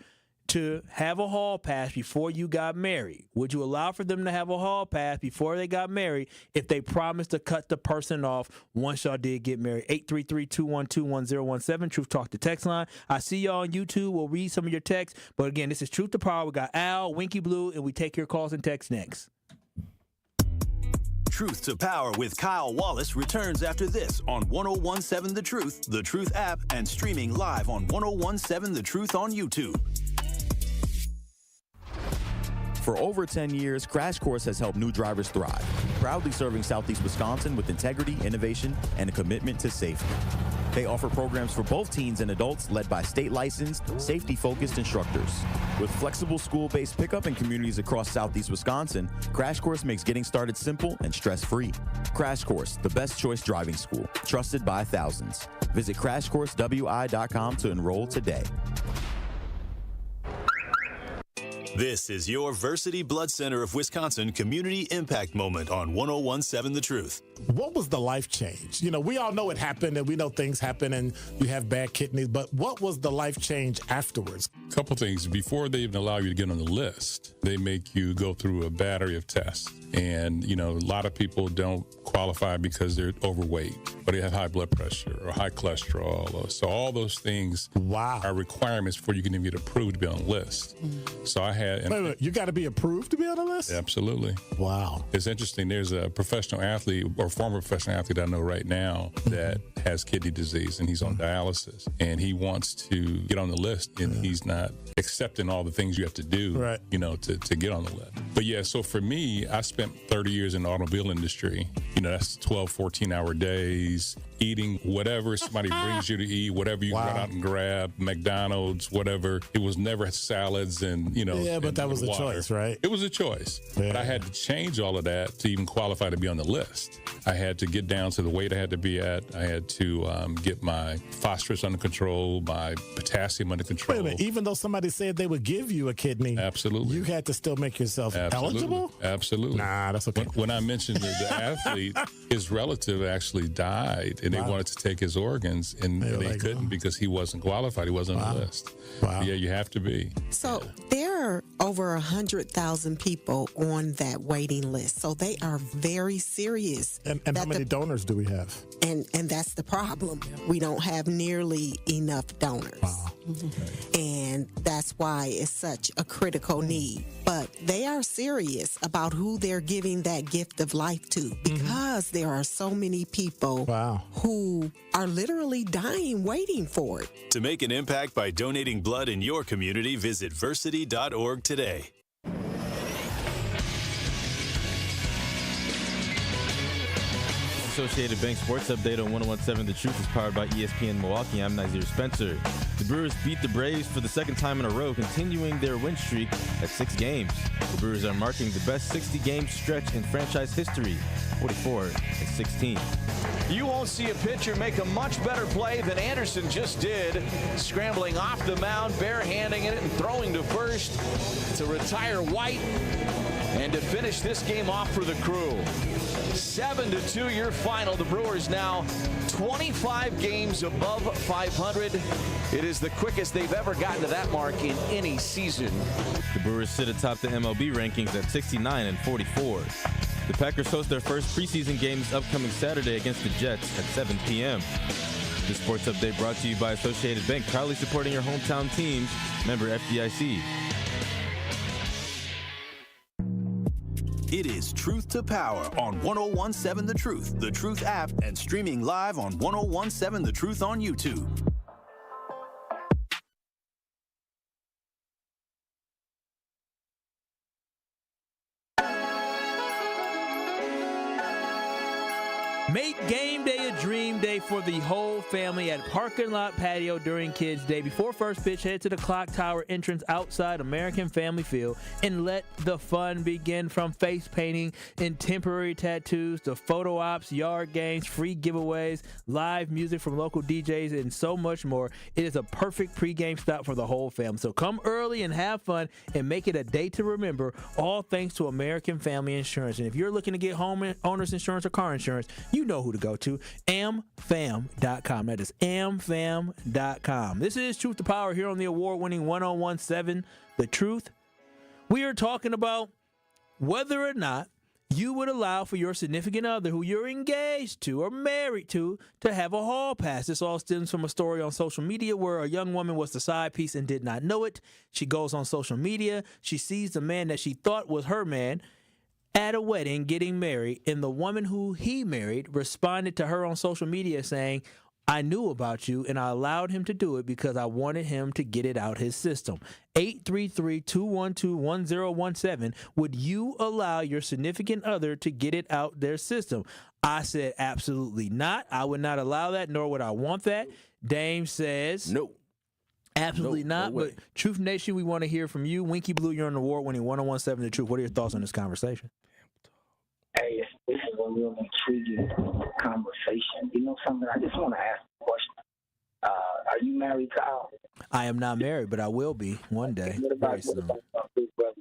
to have a hall pass before you got married? Would you allow for them to have a hall pass before they got married if they promised to cut the person off once y'all did get married? 833-212-1017, Truth Talk, the text line. I see y'all on YouTube. We'll read some of your texts. But again, this is Truth to Power. We got Al, Winky Blue, and we take your calls and texts next. Truth to Power with Kyle Wallace returns after this on 1017 The Truth app, and streaming live on 1017 The Truth on YouTube. For over 10 years, Crash Course has helped new drivers thrive, proudly serving Southeast Wisconsin with integrity, innovation, and a commitment to safety. They offer programs for both teens and adults led by state-licensed, safety-focused instructors. With flexible school-based pickup in communities across Southeast Wisconsin, Crash Course makes getting started simple and stress-free. Crash Course, the best choice driving school, trusted by thousands. Visit CrashCourseWI.com to enroll today. This is your Versity Blood Center of Wisconsin Community Impact Moment on 1017 The Truth. What was the life change? We all know it happened, and we know things happen and you have bad kidneys, but what was the life change afterwards? A couple things. Before they even allow you to get on the list, they make you go through a battery of tests. And, a lot of people don't qualify because they're overweight, or they have high blood pressure or high cholesterol. So all those things are requirements before you can even get approved to be on the list. So I had... Wait, you got to be approved to be on the list? Absolutely. Wow. It's interesting. There's a professional athlete or former professional athlete I know right now that has kidney disease, and he's on dialysis, and he wants to get on the list, and he's not accepting all the things you have to do, to get on the list. But yeah, so for me, I spent 30 years in the automobile industry. That's 12, 14-hour days, eating whatever somebody brings you to eat, whatever you run out and grab, McDonald's, whatever. It was never salads and, Yeah, but that was a choice, right? It was a choice. Yeah. But I had to change all of that to even qualify to be on the list. I had to get down to the weight I had to be at. I had to get my phosphorus under control, my potassium under control. Wait a minute. Even though somebody said they would give you a kidney, absolutely, you had to still make yourself eligible? Absolutely. Nah, that's okay. When I mentioned the athlete, his relative actually died, and they wanted to take his organs, and they couldn't because he wasn't qualified. He wasn't on the list. Wow. Yeah, you have to be. So there are over 100,000 people on that waiting list. So they are very serious. And how many donors do we have? And that's the problem. We don't have nearly enough donors. Wow. And that's why it's such a critical need. But they are serious about who they're giving that gift of life to, because there are so many people who are literally dying waiting for it. To make an impact by donating blood in your community, visit versity.org today. Associated Bank Sports Update on 101.7 The Truth is powered by ESPN Milwaukee. I'm Nazir Spencer. The Brewers beat the Braves for the second time in a row, continuing their win streak at 6 games. The Brewers are marking the best 60-game stretch in franchise history, 44-16. You won't see a pitcher make a much better play than Anderson just did, scrambling off the mound, barehanding it and throwing to first to retire White and to finish this game off for the Crew. 7-2 your final. The Brewers now 25 games above 500. It is the quickest they've ever gotten to that mark in any season. The Brewers sit atop the MLB rankings at 69-44. The Packers host their first preseason game this upcoming Saturday against the Jets at 7 p.m. This sports update brought to you by Associated Bank, proudly supporting your hometown teams. Member FDIC. It is Truth to Power on 101.7 The Truth app, and streaming live on 101.7 The Truth on YouTube. Make game day a dream day for the whole family at Parking Lot Patio during Kids Day. Before first pitch, head to the clock tower entrance outside American Family Field and let the fun begin. From face painting and temporary tattoos to photo ops, yard games, free giveaways, live music from local DJs, and so much more. It is a perfect pregame stop for the whole family. So come early and have fun and make it a day to remember, all thanks to American Family Insurance. And if you're looking to get homeowners insurance or car insurance, you know who to go to, amfam.com. That is amfam.com. This is Truth to Power here on the award-winning 101.7 The Truth. We are talking about whether or not you would allow for your significant other who you're engaged to or married to have a hall pass. This all stems from a story on social media where a young woman was the side piece and did not know it. She goes on social media. She sees the man that she thought was her man at a wedding getting married, and the woman who he married responded to her on social media saying, I knew about you and I allowed him to do it because I wanted him to get it out his system. 833-212-1017. Would you allow your significant other to get it out their system? I said absolutely not. I would not allow that, nor would I want that. Dame says no. Absolutely not. But Truth Nation, we want to hear from you. Winky Blue, you're on the award-winning 101.7 The Truth. What are your thoughts on this conversation? Hey, this is a real intriguing conversation. You know something? I just want to ask a question. Are you married, Kyle? I am not married, but I will be one day. What about big brother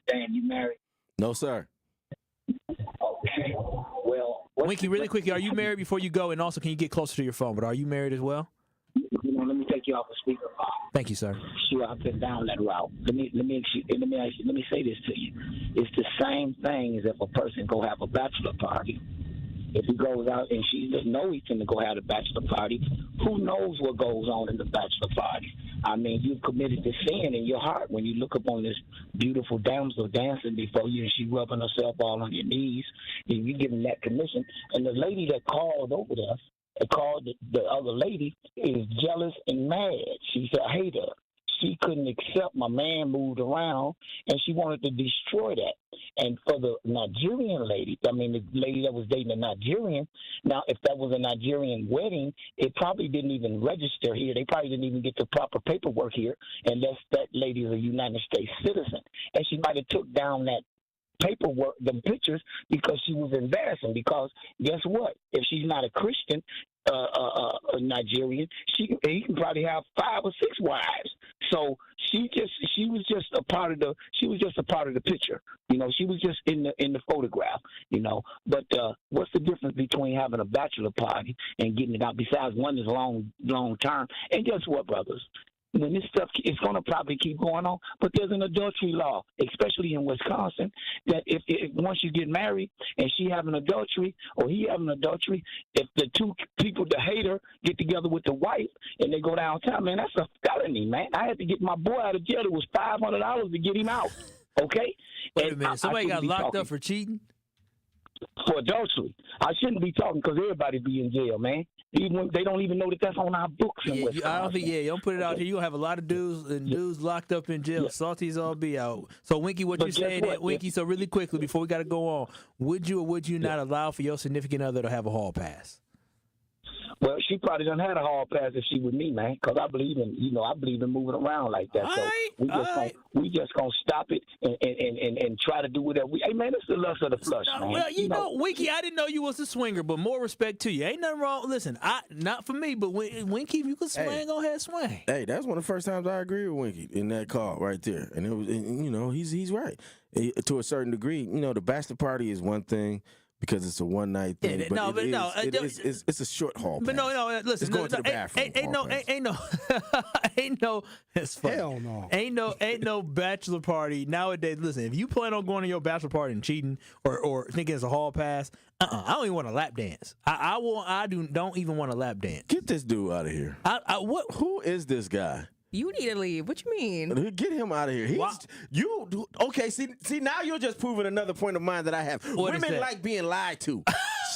Dan? You married? No, sir. Okay. Well, Winky, really quickly, are you married before you go? And also, can you get closer to your phone? But are you married as well? You know, let me take you off the speaker. Thank you, sir. Sure, I've been down that route. Let me say this to you. It's the same thing as if a person go have a bachelor party. If he goes out and she doesn't know he's going to go have a bachelor party, who knows what goes on in the bachelor party? I mean, you've committed to sin in your heart when you look upon this beautiful damsel dancing before you and she rubbing herself all on your knees, and you giving that commission. And the lady that called over there, called the other lady, is jealous and mad. She's a hater. She couldn't accept my man moved around, and she wanted to destroy that. And for the Nigerian lady, I mean, the lady that was dating a Nigerian, now, if that was a Nigerian wedding, it probably didn't even register here. They probably didn't even get the proper paperwork here, unless that lady is a United States citizen. And she might have took down that paperwork, the pictures, because she was embarrassing. Because guess what? If she's not a Christian, Nigerian. He can probably have 5 or 6 wives. So she was just a part of the picture. You know, she was just in the photograph. You know, but what's the difference between having a bachelor party and getting it out? Besides, one is long term. And guess what, brothers? When this stuff is going to probably keep going on, but there's an adultery law, especially in Wisconsin, that if once you get married and she having adultery or he having adultery, if the two people, the hater, get together with the wife and they go downtown, man, that's a felony, man. I had to get my boy out of jail. It was $500 to get him out. Okay. Wait a minute. Somebody got locked up for cheating? For adultery. I shouldn't be talking because everybody be in jail, man. Even they don't even know that that's on our books. Yeah, I don't think. Yeah, you don't put it out here. You'll have a lot of dudes locked up in jail. Salties all be out. So Winky, what you saying? Winky, so really quickly before we got to go on, would you or would you not allow for your significant other to have a hall pass? Well, she probably done had a hall pass if she with me, man, because I believe in moving around like that. So we just gonna stop it and try to do whatever we. Hey, man, it's the lust of the flesh, man. Well, you know, Winky, I didn't know you was a swinger, but more respect to you. Ain't nothing wrong. Listen, not for me, but Winky, if you can swing, go ahead, swing. Hey, that's one of the first times I agree with Winky in that call right there, and it was, you know, he's right to a certain degree. You know, the bachelor party is one thing. Because it's a one night thing, it's a short haul. But no, listen, it's going to the bathroom. Ain't no. It's funny. Hell no. Ain't no bachelor party nowadays. Listen, if you plan on going to your bachelor party and cheating or thinking it's a hall pass, I don't even want a lap dance. I don't even want a lap dance. Get this dude out of here. Who is this guy? You need to leave. What you mean? Get him out of here. Okay, see, now you're just proving another point of mine that I have. Women like being lied to.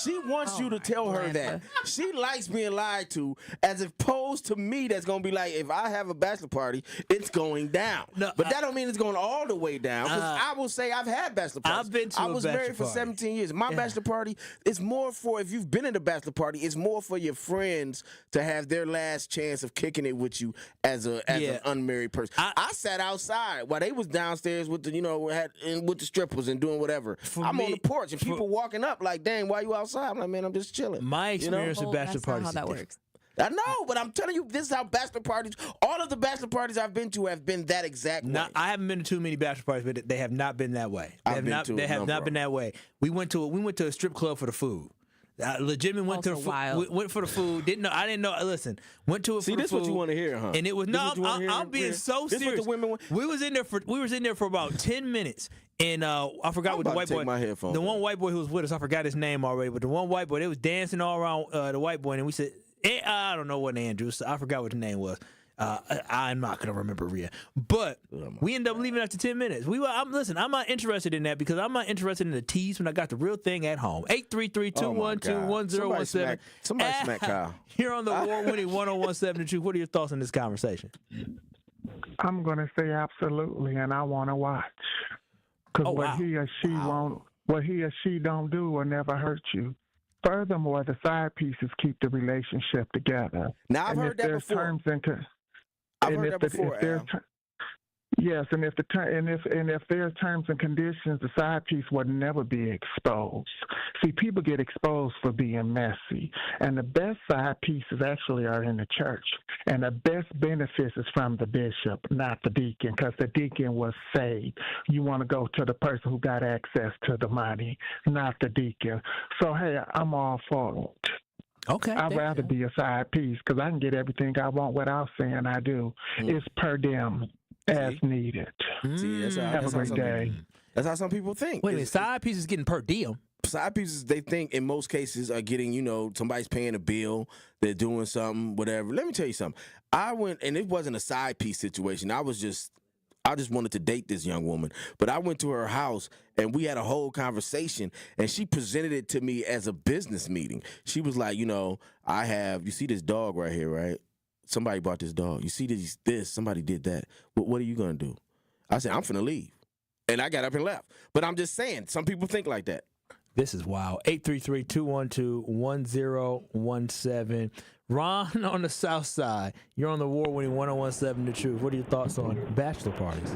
She wants you to tell her that. She likes being lied to, as opposed to me that's going to be like, if I have a bachelor party, it's going down. No, but that don't mean it's going all the way down, because I will say I've had bachelor parties. I've been to I was married for 17 years. My bachelor party is more for, if you've been in a bachelor party, it's more for your friends to have their last chance of kicking it with you as an unmarried person. I sat outside while they was downstairs with with the strippers and doing whatever. I'm on the porch and people walking up like, dang, why you outside? I'm like, man, I'm just chilling. My experience with bachelor parties. How that works. I know, but I'm telling you, this is how bachelor parties. All of the bachelor parties I've been to have been that exact way. I haven't been to too many bachelor parties, but they have not been that way. They have not been that way. We went to a strip club for the food. I legitimately went went for the food. I didn't know. Listen, went to it for the food. See, this is what you want to hear, huh? And it was I'm being so serious. This what the women want. We was in there for about 10 minutes. And I forgot what the white boy. The one white boy who was with us, I forgot his name already. But the one white boy, they was dancing all around the white boy, and we said, I don't know what Andrew. So I forgot what his name was. I'm not gonna remember Rhea, but we ended up leaving after 10 minutes. I'm not interested in that, because I'm not interested in the tease when I got the real thing at home. 833-212-1017. Somebody smack Kyle. Here on the award-winning 1017 The Truth. What are your thoughts on this conversation? I'm gonna say absolutely, and I want to watch. Because what he or she don't do will never hurt you. Furthermore, the side pieces keep the relationship together. Now, I've heard that before. Yes, and if there's terms and conditions, the side piece would never be exposed. See, people get exposed for being messy, and the best side pieces actually are in the church, and the best benefits is from the bishop, not the deacon, because the deacon was saved. You want to go to the person who got access to the money, not the deacon. So, hey, I'm all for it. Okay. I'd rather be a side piece, because I can get everything I want without saying I do. It's per diem. As needed. See, have a great day. That's how some people think. Wait a minute, side pieces getting per diem. Side pieces, they think in most cases are getting, somebody's paying a bill, they're doing something, whatever. Let me tell you something. I went, and it wasn't a side piece situation. I just wanted to date this young woman. But I went to her house, and we had a whole conversation, and she presented it to me as a business meeting. She was like, you see this dog right here, right? Somebody bought this dog. You see this, somebody did that. What are you going to do? I said, I'm finna leave. And I got up and left. But I'm just saying, some people think like that. This is wild. 833-212-1017. Ron on the South Side. You're on the award-winning 1017 The Truth. What are your thoughts on bachelor parties?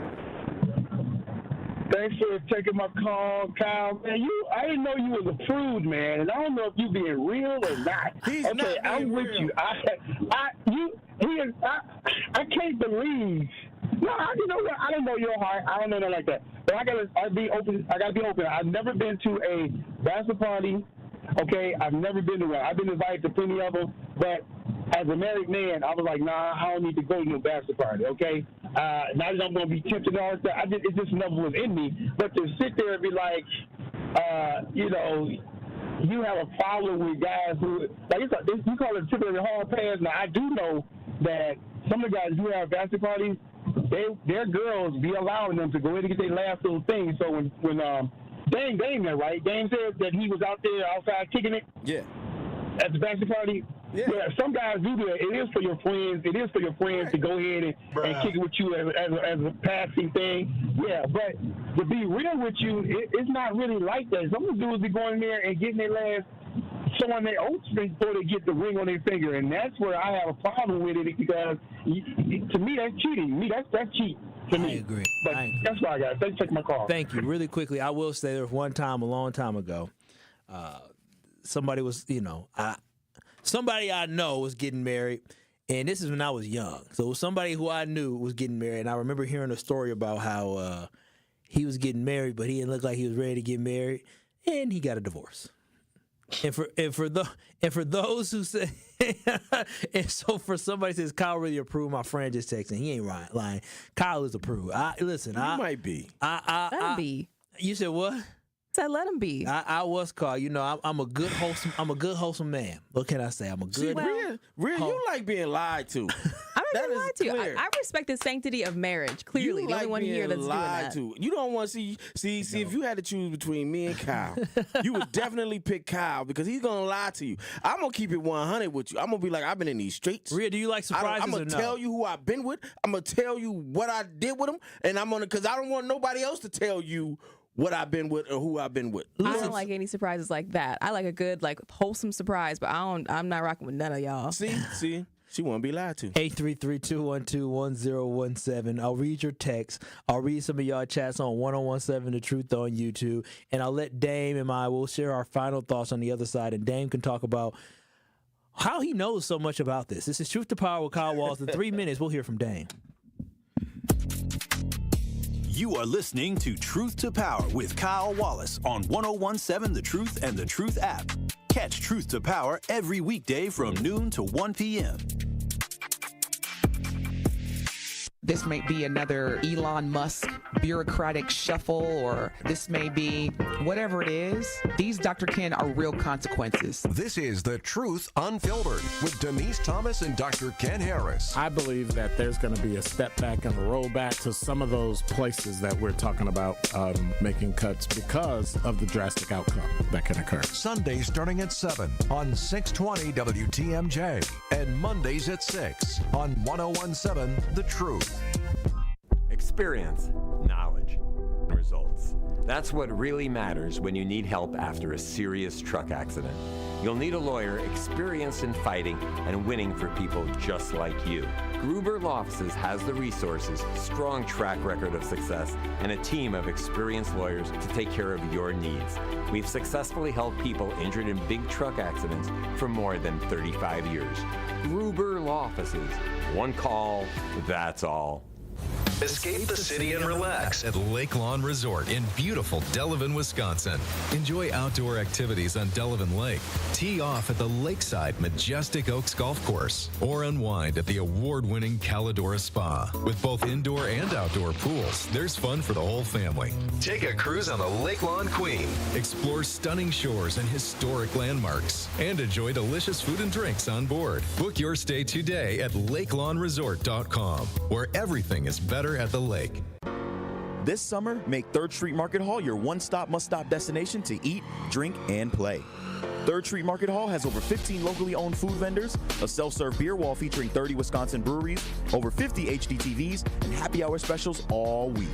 Thanks for taking my call, Kyle. Man, I didn't know you was approved, man, and I don't know if you being real or not. He's not being I'm with real. you. I can't believe. No, you know what? I don't know your heart. I don't know nothing like that. But I gotta be open. I've never been to a bachelor party. Okay, I've never been to one. I've been invited to plenty of them, but as a married man, I was like, nah, I don't need to go to no bachelor party. Okay, not that I'm gonna be tempted and all that stuff. It just never was in me. But to sit there and be like, you have a problem with guys who like you call it typically hard pass. Now I do know that some of the guys who have bachelor parties, their girls be allowing them to go in and get their last little thing. So when Dame there, right? Dame said that he was out there outside kicking it. Yeah. At the bachelor party. Yeah. Some guys do that. It is for your friends. It is for your friends to go ahead and kick it with you as a passing thing. Yeah, but to be real with you, it's not really like that. Some of the dudes be going in there and getting their last showing their oats before they get the ring on their finger, and that's where I have a problem with it because to me that's cheating. That's cheating. I agree. But that's what I got. Thanks for taking my call. Thank you. Really quickly, I will say there was one time a long time ago, somebody was, somebody I know was getting married, and this is when I was young. So it was somebody who I knew was getting married, and I remember hearing a story about how he was getting married, but he didn't look like he was ready to get married, and he got a divorce. And for those who say, and so for somebody says Kyle really approved, my friend just texting, he ain't lying. Kyle is approved. Listen, you might be. Let him be. You said what? Said let him be. I was called. I'm a good wholesome man. What can I say? I'm a good. Rhea, you like being lied to. I'm not being lied to. I respect the sanctity of marriage. Clearly, the only one here that's doing that. You don't want to see. If you had to choose between me and Kyle, you would definitely pick Kyle because he's gonna lie to you. I'm gonna keep it 100 with you. I'm gonna be like, I've been in these streets. Rhea, do you like surprises? I'm gonna tell you who I've been with. I'm gonna tell you what I did with them, and because I don't want nobody else to tell you what I've been with or who I've been with. I don't like any surprises like that. I like a good, wholesome surprise, but I'm not rocking with none of y'all. See, she won't be lied to. 833-212-1017. I'll read your texts. I'll read some of y'all chats on 1017 The Truth on YouTube, and I'll let Dame and we'll share our final thoughts on the other side, and Dame can talk about how he knows so much about this. This is Truth to Power with Kyle Walls. In 3 minutes, we'll hear from Dame. You are listening to Truth to Power with Kyle Wallace on 1017 The Truth and The Truth app. Catch Truth to Power every weekday from noon to 1 p.m. This may be another Elon Musk bureaucratic shuffle, or this may be whatever it is. These, Dr. Ken, are real consequences. This is The Truth Unfiltered with Denise Thomas and Dr. Ken Harris. I believe that there's going to be a step back and a rollback to some of those places that we're talking about making cuts because of the drastic outcome that can occur. Sundays starting at 7 on 620 WTMJ and Mondays at 6 on 1017 The Truth. Experience, knowledge, results. That's what really matters when you need help after a serious truck accident. You'll need a lawyer experienced in fighting and winning for people just like you. Gruber Law Offices has the resources, strong track record of success, and a team of experienced lawyers to take care of your needs. We've successfully helped people injured in big truck accidents for more than 35 years. Gruber Law Offices. One call, that's all. Escape the city and relax at Lake Lawn Resort in beautiful Delavan, Wisconsin. Enjoy outdoor activities on Delavan Lake. Tee off at the Lakeside Majestic Oaks Golf Course or unwind at the award-winning Calidora Spa. With both indoor and outdoor pools, there's fun for the whole family. Take a cruise on the Lake Lawn Queen. Explore stunning shores and historic landmarks and enjoy delicious food and drinks on board. Book your stay today at lakelawnresort.com, where everything is better at the lake. This summer, make 3rd Street Market Hall your one-stop, must-stop destination to eat, drink, and play. 3rd Street Market Hall has over 15 locally owned food vendors, a self-serve beer wall featuring 30 Wisconsin breweries, over 50 HD TVs, and happy hour specials all week.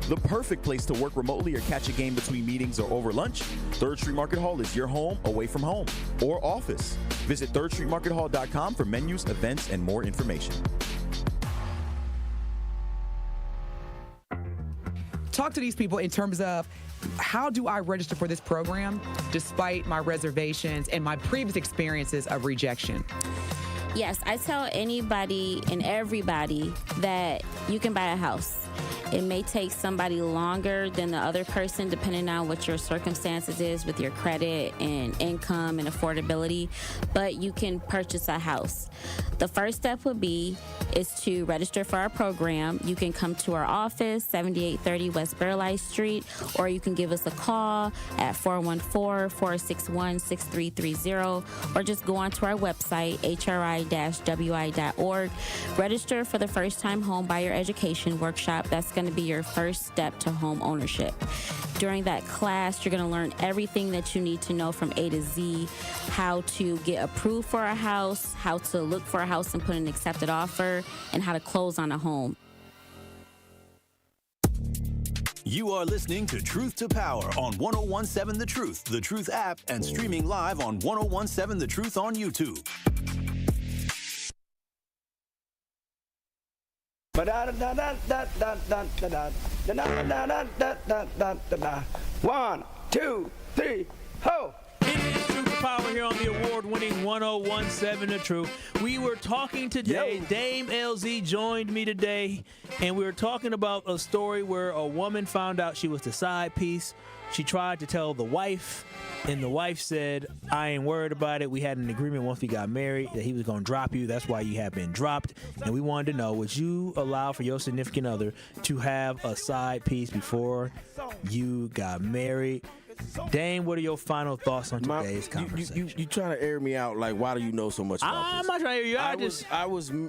The perfect place to work remotely or catch a game between meetings or over lunch, 3rd Street Market Hall is your home away from home or office. Visit 3rdstreetmarkethall.com for menus, events, and more information. talk to these people in terms of how do I register for this program despite my reservations and my previous experiences of rejection? Yes, I tell anybody and everybody that you can buy a house. It may take somebody longer than the other person depending on what your circumstances is with your credit and income and affordability, but you can purchase a house. The first step would be is to register for our program. You can come to our office, 7830 West Burleigh Street, or you can give us a call at 414-461-6330, or just go onto our website, hri-wi.org. Register for the First Time Home Buyer Education Workshop. That's going to be your first step to home ownership. During that class, you're going to learn everything that you need to know from A to Z, how to get approved for a house, how to look for a house and put an accepted offer, and how to close on a home. You are listening to Truth to Power on 1017 The Truth app, and streaming live on 1017 The Truth on YouTube. One, two, three, ho! It is Truth to Power here on the award-winning 1017 The Truth. We were talking today. Dame LZ joined me today, and we were talking about a story where a woman found out she was the side piece. She tried to tell the wife, and the wife said, I ain't worried about it. We had an agreement once we got married that he was going to drop you. That's why you have been dropped. And we wanted to know, would you allow for your significant other to have a side piece before you got married? Dame, what are your final thoughts on today's conversation? You trying to air me out? Like, why do you know so much about this? I'm not trying to air you out.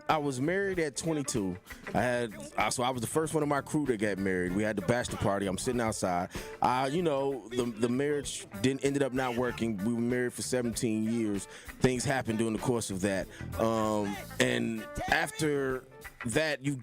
I was married at 22. I was the first one in my crew that got married. We had the bachelor party. I'm sitting outside. The marriage ended up not working. We were married for 17 years. Things happened during the course of that. And after that, you're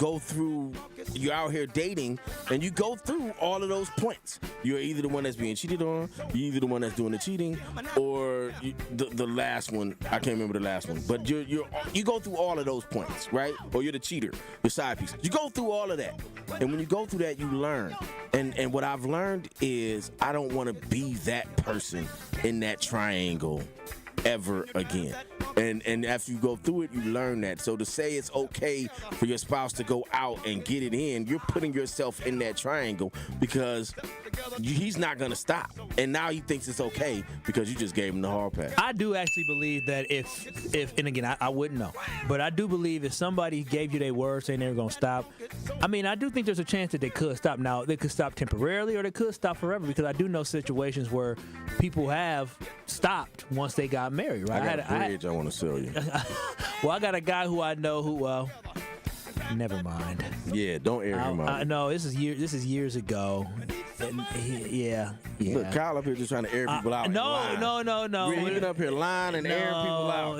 out here dating, and you go through all of those points. You're either the one that's being cheated on, you're either the one that's doing the cheating, or the last one. I can't remember the last one, but you go through all of those points, right? Or you're the cheater, your side piece. You go through all of that, and when you go through that, you learn. And what I've learned is I don't want to be that person in that triangle ever again. And after you go through it, you learn that. So to say it's okay for your spouse to go out and get it in, you're putting yourself in that triangle because he's not going to stop. And now he thinks it's okay because you just gave him the hard pass. I do actually believe that if and again, I wouldn't know, but I do believe if somebody gave you their word saying they were going to stop, I mean, I do think there's a chance that they could stop. Now, they could stop temporarily or they could stop forever, because I do know situations where people have stopped once they got married, right? I got a bridge I want to sell you. Well, I got a guy who I know who, never mind. Yeah, don't air him out. I know this is years ago. And yeah. Look, Kyle up here just trying to air people out. No. We're even up here lying and airing people out.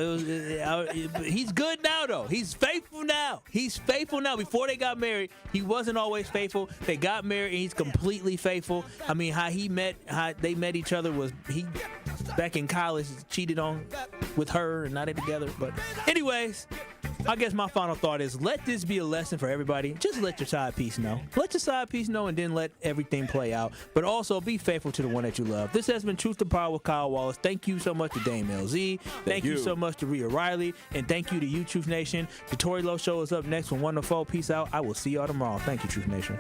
He's good now, though. He's faithful now. Before they got married, he wasn't always faithful. They got married, and he's completely faithful. I mean, how they met each other was he back in college cheated on with her, and now they're together. But anyways, I guess my final thought is let this be a lesson for everybody. Just let your side piece know. Let your side piece know, and then let everything play out. But also be faithful to the one that you love. This has been Truth to Power with Kyle Wallace. Thank you so much to Dame LZ. Thank you so much to Rhea Riley. And thank you to you, Truth Nation. The Tory Lowe Show is up next from 1 to 4. Peace out. I will see y'all tomorrow. Thank you, Truth Nation.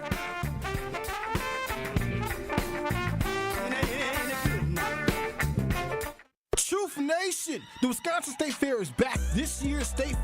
Truth Nation, the Wisconsin State Fair is back. This year's State